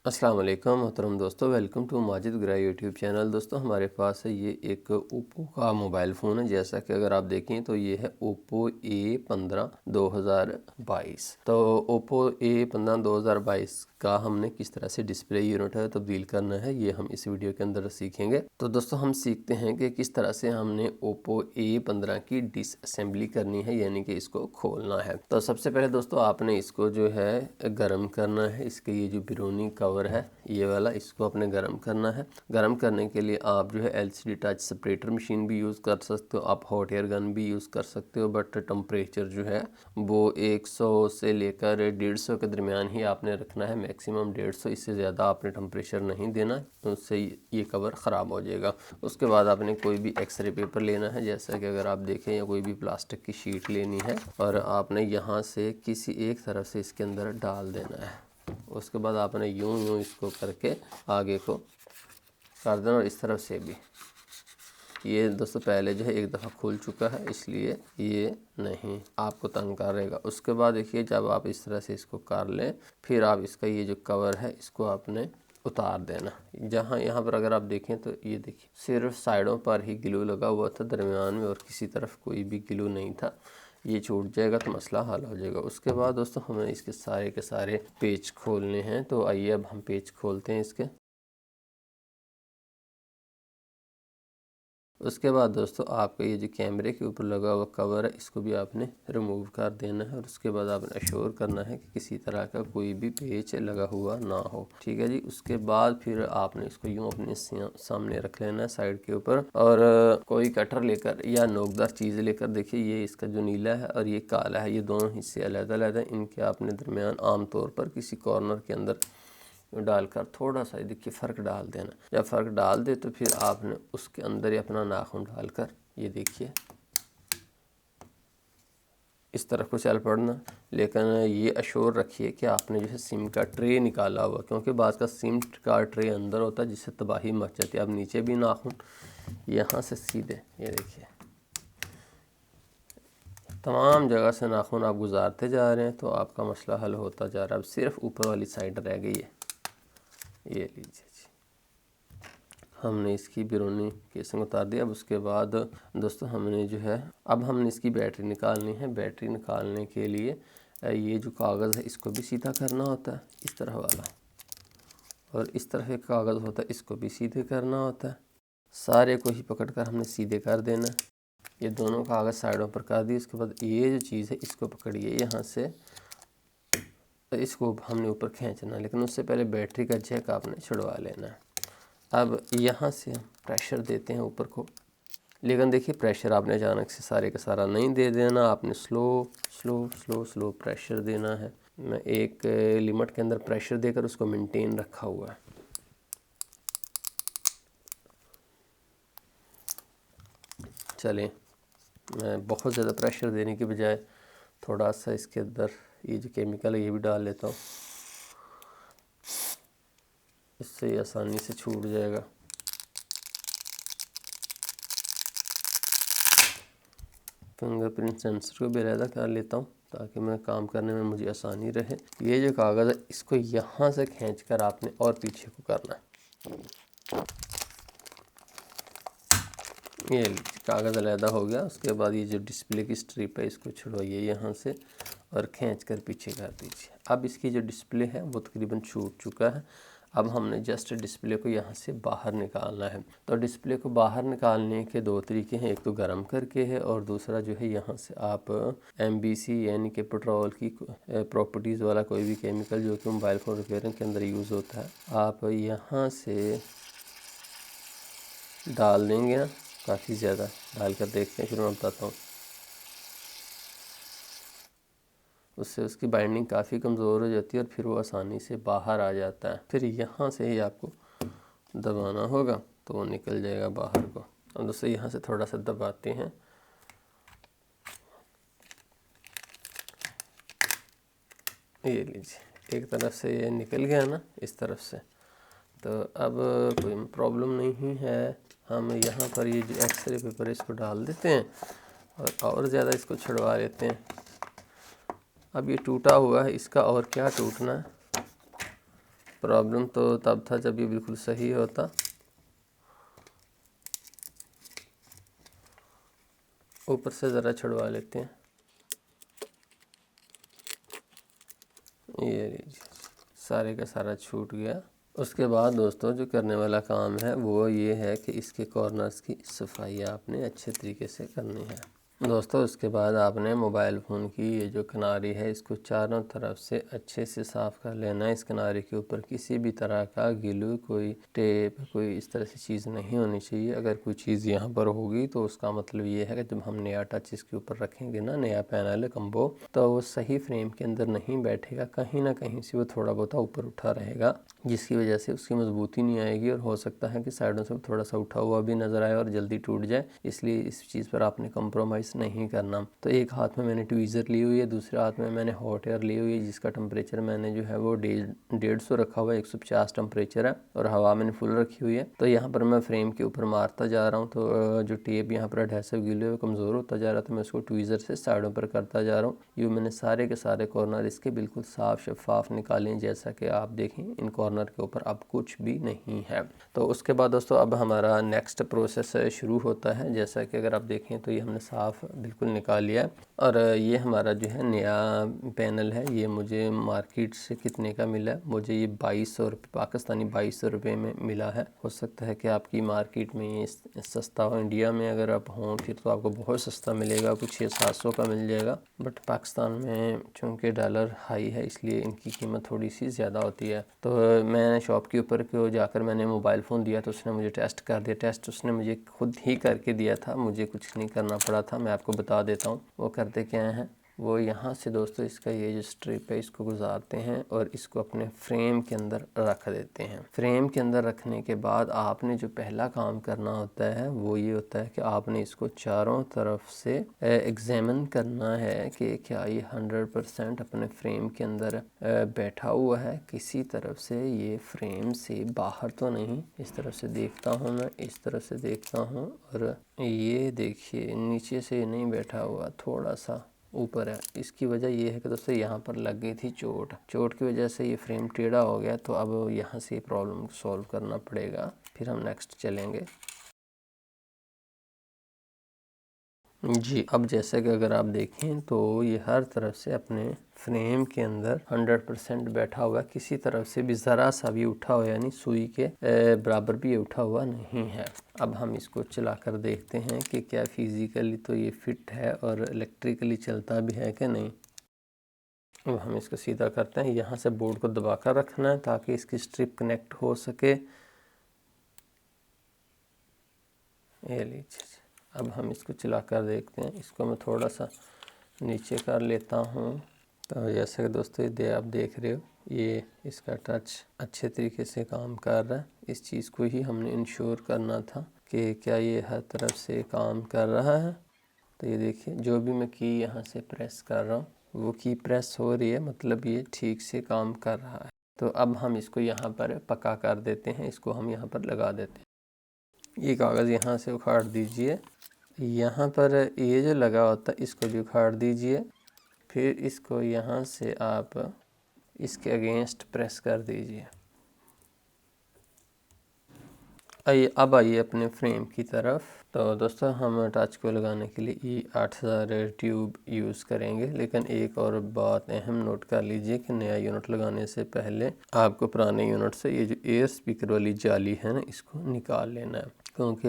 अस्सलाम वालेकुम मोहतरम दोस्तों, वेलकम टू माजिद ग्रा यूट्यूब चैनल। दोस्तों हमारे पास है ये एक ओप्पो का मोबाइल फ़ोन है। जैसा कि अगर आप देखें तो ये है ओप्पो A15 2022। तो ओप्पो A15 2022 का हमने किस तरह से डिस्प्ले यूनिट है तब्दील करना है, ये हम इस वीडियो के अंदर सीखेंगे। तो दोस्तों हम सीखते हैं कि किस तरह से हमने ओप्पो A15 की डिसअसेंबली करनी है, यानी कि इसको खोलना है। तो सबसे पहले दोस्तों आपने इसको जो है गर्म करना है। इसके ये जो बिरूनी कवर है ये वाला, इसको अपने गर्म करना है। गर्म करने के लिए आप जो है LCD टच सेपरेटर मशीन भी यूज़ कर सकते हो, आप हॉट एयर गन भी यूज़ कर सकते हो, बट टेम्परेचर जो है वो 100 से लेकर 150 के दरमियान ही आपने रखना है, मैक्सिमम 150। इससे ज़्यादा आपने टेम्परेचर नहीं देना, तो उससे ये कवर ख़राब हो जाएगा। उसके बाद आपने कोई भी एक्सरे पेपर लेना है, जैसा कि अगर आप देखें, या कोई भी प्लास्टिक की शीट लेनी है और आपने यहाँ से किसी एक तरफ से इसके अंदर डाल देना है। उसके बाद आपने यूं इसको करके आगे को कर देना, और इस तरफ से भी। ये दोस्तों पहले जो है एक दफ़ा खुल चुका है, इसलिए ये नहीं आपको तंग करेगा। उसके बाद देखिए, जब आप इस तरह से इसको कर लें, फिर आप इसका ये जो कवर है इसको आपने उतार देना। यहाँ पर अगर आप देखें तो ये देखिए सिर्फ साइडों पर ही ग्लू लगा हुआ था, दरमियान में और किसी तरफ कोई भी ग्लू नहीं था। ये छूट जाएगा तो मसला हल हो जाएगा। उसके बाद दोस्तों हमें इसके सारे के सारे पेज खोलने हैं। तो आइए अब हम पेज खोलते हैं इसके। उसके बाद दोस्तों आपका ये जो कैमरे के ऊपर लगा हुआ कवर है, इसको भी आपने रिमूव कर देना है। और उसके बाद आपने अश्योर करना है कि किसी तरह का कोई भी पेच लगा हुआ ना हो, ठीक है जी। उसके बाद फिर आपने इसको यूँ अपने सामने रख लेना है साइड के ऊपर, और कोई कटर लेकर या नोकदार चीज़ लेकर, देखिए ये इसका जो नीला है और ये काला है, ये दोनों हिस्से अलग-अलग हैं। इनके आपने दरमियान आमतौर पर किसी कॉर्नर के अंदर डालकर थोड़ा सा देखिए फ़र्क डाल देना। जब फ़र्क डाल दे तो फिर आपने उसके अंदर ही अपना नाखून डालकर ये देखिए इस तरफ को चल पड़ना। लेकिन ये अश्योर रखिए कि आपने जो है सिम का ट्रे निकाला हुआ, क्योंकि बाज़ का सिम का ट्रे अंदर होता है जिससे तबाही मच जाती है। अब नीचे भी नाखून यहाँ से सीधे ये देखिए तमाम जगह से नाखून आप गुजारते जा रहे हैं, तो आपका मसला हल होता जा रहा है। अब सिर्फ ऊपर वाली साइड रह गई है, ये लीजिए जी। हमने इसकी बिरूनी केसिंग उतार दिया। अब उसके बाद दोस्तों हमने जो है, अब हमने इसकी बैटरी निकालनी है। बैटरी निकालने के लिए ये जो कागज़ है इसको भी सीधा करना होता है, इस तरह वाला, और इस तरह एक कागज़ होता है, इसको भी सीधे करना होता है। सारे को ही पकड़ कर हमने सीधे कर देना। ये दोनों कागज़ साइडों पर कर दिए। उसके बाद ये जो चीज़ है इसको पकड़िए यहाँ से, तो इसको हमने ऊपर खींचना, लेकिन उससे पहले बैटरी का जैक आपने छुड़वा लेना है। अब यहाँ से हम प्रेशर देते हैं ऊपर को, लेकिन देखिए प्रेशर आपने अचानक से सारे का सारा नहीं दे देना, आपने slow slow slow slow pressure देना है। मैं एक लिमिट के अंदर प्रेशर देकर उसको मेंटेन रखा हुआ है। चलें, मैं बहुत ज़्यादा प्रेशर देने के बजाय थोड़ा सा इसके अंदर ये जो केमिकल है ये भी डाल लेता हूँ, इससे ये आसानी से छूट जाएगा। फिंगरप्रिंट सेंसर को भी अलहदा कर लेता हूँ ताकि मैं काम करने में मुझे आसानी रहे। ये जो कागज़ है इसको यहाँ से खींचकर आपने और पीछे को करना है। ये कागज़ अलहदा हो गया। उसके बाद ये जो डिस्प्ले की स्ट्रिप है इसको छुड़वाइए यहाँ से और खींच कर पीछे कर दीजिए। अब इसकी जो डिस्प्ले है वो तकरीबन छूट चुका है। अब हमने जस्ट डिस्प्ले को यहाँ से बाहर निकालना है। तो डिस्प्ले को बाहर निकालने के दो तरीके हैं, एक तो गर्म करके है, और दूसरा जो है यहाँ से आप MBC यानी कि पेट्रोल की प्रॉपर्टीज़ वाला कोई भी केमिकल जो कि मोबाइल फ़ोन रिपेयरिंग के अंदर यूज़ होता है, आप यहाँ से डाल देंगे ना, काफ़ी ज़्यादा डाल कर देखते हैं, फिर मैं बताता हूँ। उससे उसकी बाइंडिंग काफ़ी कमज़ोर हो जाती है और फिर वो आसानी से बाहर आ जाता है। फिर यहाँ से ही आपको दबाना होगा तो वो निकल जाएगा बाहर को। और दूसरे यहाँ से थोड़ा सा दबाते हैं, ये लीजिए एक तरफ से ये निकल गया ना, इस तरफ से। तो अब कोई प्रॉब्लम नहीं है। हम यहाँ पर ये जो एक्सरे पेपर है इसको डाल देते हैं और ज़्यादा इसको छुड़वा लेते हैं। अब ये टूटा हुआ है, इसका और क्या टूटना है। प्रॉब्लम तो तब था जब ये बिल्कुल सही होता। ऊपर से ज़रा छुड़वा लेते हैं। ये लीजिए, सारे का सारा छूट गया। उसके बाद दोस्तों जो करने वाला काम है वो ये है कि इसके कॉर्नर्स की सफाई आपने अच्छे तरीके से करनी है दोस्तों। उसके बाद आपने मोबाइल फ़ोन की ये जो किनारी है इसको चारों तरफ से अच्छे से साफ़ कर लेना है। इस किनारे के ऊपर किसी भी तरह का ग्लू, कोई टेप, कोई इस तरह से चीज़ नहीं होनी चाहिए। अगर कोई चीज़ यहाँ पर होगी तो उसका मतलब ये है कि जब हम नया टच इसके ऊपर रखेंगे ना, नया पैनल कम्बो, तो वो सही फ्रेम के अंदर नहीं बैठेगा, कहीं ना कहीं से वो थोड़ा बहुत ऊपर उठा रहेगा, जिसकी वजह से उसकी मजबूती नहीं आएगी और हो सकता है कि साइडों से थोड़ा सा उठा हुआ भी नज़र आए और जल्दी टूट जाए। इसलिए इस चीज़ पर आपने कंप्रोमाइज़ नहीं करना। तो एक हाथ में मैंने ट्वीज़र ली हुई है, दूसरे हाथ में मैंने हॉट एयर ली हुई है, जिसका टेम्परेचर मैंने जो है वो 150 रखा हुआ है, 150 टेम्परेचर है और हवा मैंने फुल रखी हुई है। तो यहाँ पर मैं फ्रेम के ऊपर मारता जा रहा हूँ। तो जो टेप यहाँ पर एडहेसिव गिले हुए कमज़ोर होता जा रहा था, मैं उसको ट्वीज़र से साइडों पर करता जा रहा हूँ। यूँ मैंने सारे के सारे कॉर्नर इसके बिल्कुल साफ़ शफाफ निकाले, जैसा कि आप देखें इन कॉर्नर के ऊपर अब कुछ भी नहीं है। तो उसके बाद दोस्तों अब हमारा नेक्स्ट प्रोसेस शुरू होता है। जैसा कि अगर आप देखें तो ये हमने साफ़ बिल्कुल निकाल लिया है और ये हमारा जो है नया पैनल है। ये मुझे मार्केट से कितने का मिला है, मुझे ये 2200 रुपये पाकिस्तानी 2200 रुपये में मिला है। हो सकता है कि आपकी मार्केट में ये सस्ता हो, इंडिया में अगर आप हों फिर तो आपको बहुत सस्ता मिलेगा, कुछ 600-700 का मिल जाएगा। बट पाकिस्तान में चूँकि डॉलर हाई है इसलिए इनकी कीमत थोड़ी सी ज़्यादा होती है। तो मैंने शॉप के ऊपर को जाकर मैंने मोबाइल फ़ोन दिया तो उसने मुझे टेस्ट कर दिया। टेस्ट उसने मुझे खुद ही करके दिया था, मुझे कुछ नहीं करना पड़ा था। मैं आपको बता देता हूँ वो करते क्या हैं। वो यहाँ से दोस्तों इसका ये जो स्ट्रिप है इसको गुजारते हैं और इसको अपने फ्रेम के अंदर रख देते हैं। फ्रेम के अंदर रखने के बाद आपने जो पहला काम करना होता है वो ये होता है कि आपने इसको चारों तरफ से एग्जामिन करना है कि क्या ये 100% अपने फ्रेम के अंदर बैठा हुआ है, किसी तरफ से ये फ्रेम से बाहर तो नहीं। इस तरफ से देखता हूँ मैं, इस तरफ से देखता हूँ और ये देखिए नीचे से नहीं बैठा हुआ, थोड़ा सा ऊपर है। इसकी वजह ये है कि दोस्तों यहाँ पर लग गई थी चोट, चोट की वजह से ये फ्रेम टेढ़ा हो गया। तो अब यहाँ से प्रॉब्लम सॉल्व करना पड़ेगा, फिर हम नेक्स्ट चलेंगे जी। अब जैसे कि अगर आप देखें तो ये हर तरफ से अपने फ्रेम के अंदर 100% बैठा हुआ है, किसी तरफ से भी ज़रा सा भी उठा हुआ यानी सुई के बराबर भी उठा हुआ नहीं है। अब हम इसको चला कर देखते हैं कि क्या फिज़िकली तो ये फिट है और इलेक्ट्रिकली चलता भी है कि नहीं। अब हम इसको सीधा करते हैं, यहाँ से बोर्ड को दबा कर रखना है ताकि इसकी स्ट्रिप कनेक्ट हो सके। ये लीजिए, अब हम इसको चला कर देखते हैं। इसको मैं थोड़ा सा नीचे कर लेता हूँ। तो जैसे कि दोस्तों ये आप देख रहे हो ये इसका टच अच्छे तरीके से काम कर रहा है। इस चीज़ को ही हमने इंश्योर करना था कि क्या ये हर तरफ से काम कर रहा है। तो ये देखिए जो भी मैं की यहाँ से प्रेस कर रहा हूँ वो की प्रेस हो रही है, मतलब ये ठीक से काम कर रहा है। तो अब हम इसको यहाँ पर पक्का कर देते हैं, इसको हम यहाँ पर लगा देते हैं। ये कागज़ यहाँ से उखाड़ दीजिए, यहाँ पर ये जो लगा होता है इसको भी उखाड़ दीजिए, फिर इसको यहाँ से आप इसके अगेंस्ट प्रेस कर दीजिए। आइए अब आइए अपने फ्रेम की तरफ। तो दोस्तों हम टच को लगाने के लिए E8000 ट्यूब यूज़ करेंगे, लेकिन एक और बात अहम नोट कर लीजिए कि नया यूनिट लगाने से पहले आपको पुराने यूनिट से ये जो एयर स्पीकर वाली जाली है ना इसको निकाल लेना है, क्योंकि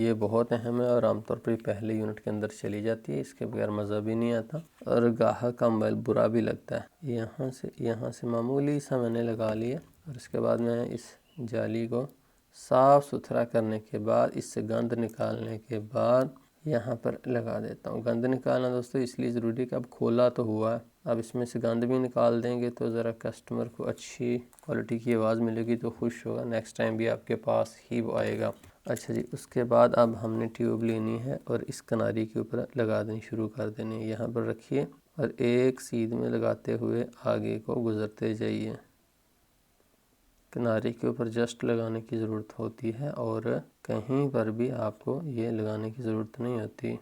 ये बहुत अहम है और आमतौर पर पहले यूनिट के अंदर चली जाती है। इसके बगैर मज़ा भी नहीं आता और गाहक का मोबाइल बुरा भी लगता है। यहाँ से मामूली सा मैंने लगा लिया और इसके बाद मैं इस जाली को साफ़ सुथरा करने के बाद, इससे गंद निकालने के बाद यहाँ पर लगा देता हूँ। गंद निकालना दोस्तों इसलिए ज़रूरी है कि अब खोला तो हुआ है, अब इसमें से गंद भी निकाल देंगे तो ज़रा कस्टमर को अच्छी क्वालिटी की आवाज़ मिलेगी तो खुश होगा, नेक्स्ट टाइम भी आपके पास ही वो आएगा। अच्छा जी, उसके बाद अब हमने ट्यूब लेनी है और इस किनारी के ऊपर लगा देनी शुरू कर देनी है। यहाँ पर रखिए और एक सीध में लगाते हुए आगे को गुज़रते जाइए। किनारे के ऊपर जस्ट लगाने की ज़रूरत होती है और कहीं पर भी आपको ये लगाने की ज़रूरत नहीं होती।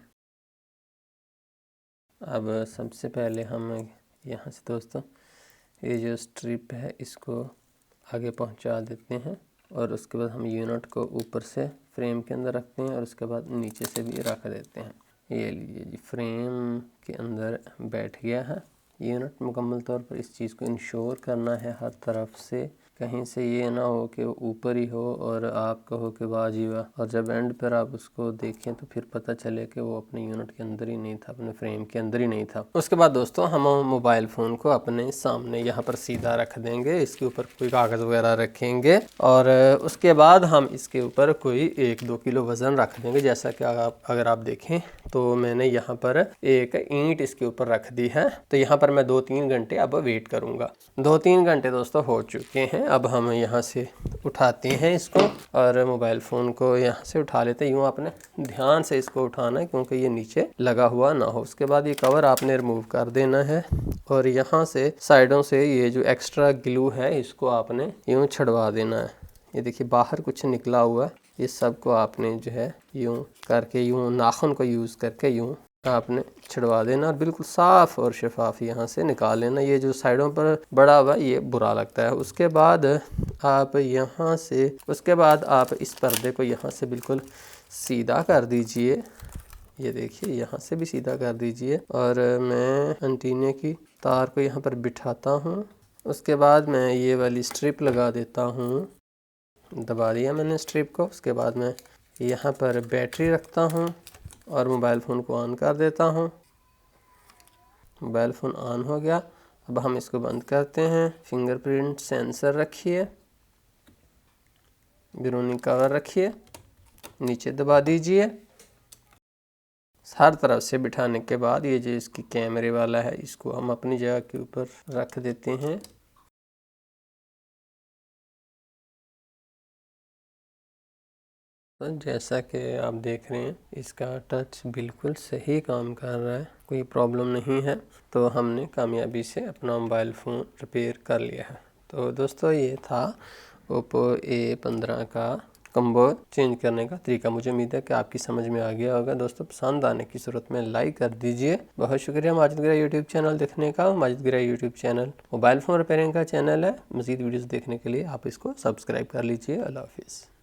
अब सबसे पहले हम यहाँ से दोस्तों ये जो स्ट्रिप है इसको आगे पहुंचा देते हैं और उसके बाद हम यूनिट को ऊपर से फ्रेम के अंदर रखते हैं और उसके बाद नीचे से भी रख देते हैं। ये लीजिए जी, फ्रेम के अंदर बैठ गया है यूनिट मुकम्मल तौर पर। इस चीज़ को इंश्योर करना है हर तरफ से, कहीं से ये ना हो कि वो ऊपर ही हो और आप कहो कि वाह जी वाह, और जब एंड पर आप उसको देखें तो फिर पता चले कि वो अपने यूनिट के अंदर ही नहीं था, अपने फ्रेम के अंदर ही नहीं था। उसके बाद दोस्तों हम मोबाइल फ़ोन को अपने सामने यहाँ पर सीधा रख देंगे, इसके ऊपर कोई कागज़ वगैरह रखेंगे और उसके बाद हम इसके ऊपर कोई 1-2 किलो वज़न रख देंगे। जैसा कि अगर आप देखें तो मैंने यहाँ पर एक ईंट इसके ऊपर रख दी है। तो यहाँ पर मैं 2-3 घंटे अब वेट करूँगा। 2-3 घंटे दोस्तों हो चुके हैं। अब हम यहाँ से उठाते हैं इसको और मोबाइल फ़ोन को यहाँ से उठा लेते हैं। यूँ आपने ध्यान से इसको उठाना है क्योंकि ये नीचे लगा हुआ ना हो। उसके बाद ये कवर आपने रिमूव कर देना है और यहाँ से साइडों से ये जो एक्स्ट्रा ग्लू है इसको आपने यूँ छुड़वा देना है। ये देखिए बाहर कुछ निकला हुआ है, ये सब को आपने जो है यूँ करके, यूँ नाखून को यूज़ करके यूँ आपने छिड़वा देना और बिल्कुल साफ़ और शफाफ यहाँ से निकाल लेना। ये जो साइडों पर बड़ा हुआ ये बुरा लगता है। उसके बाद आप यहाँ से, उसके बाद आप इस पर्दे को यहाँ से बिल्कुल सीधा कर दीजिए। ये देखिए यहाँ से भी सीधा कर दीजिए और मैं एंटीने की तार को यहाँ पर बिठाता हूँ। उसके बाद मैं ये वाली स्ट्रिप लगा देता हूँ, दबा दिया मैंने स्ट्रिप को। उसके बाद मैं यहाँ पर बैटरी रखता हूँ और मोबाइल फ़ोन को ऑन कर देता हूँ। मोबाइल फ़ोन ऑन हो गया। अब हम इसको बंद करते हैं। फिंगरप्रिंट सेंसर रखिए, बिरूनी कवर रखिए, नीचे दबा दीजिए। हर तरफ से बिठाने के बाद ये जो इसकी कैमरे वाला है इसको हम अपनी जगह के ऊपर रख देते हैं। तो जैसा कि आप देख रहे हैं इसका टच बिल्कुल सही काम कर रहा है, कोई प्रॉब्लम नहीं है। तो हमने कामयाबी से अपना मोबाइल फ़ोन रिपेयर कर लिया है। तो दोस्तों ये था ओप्पो A15 का कम्बो चेंज करने का तरीका। मुझे उम्मीद है कि आपकी समझ में आ गया होगा। दोस्तों पसंद आने की सूरत में लाइक कर दीजिए। बहुत शुक्रिया माजिद गिराई यूट्यूब चैनल देखने का। माजिद गिराई YouTube channel mobile phone repairing का चैनल है। मज़ीद वीडियोज़ देखने के लिए आप इसको सब्सक्राइब कर लीजिए। अल्लाह हाफिज़।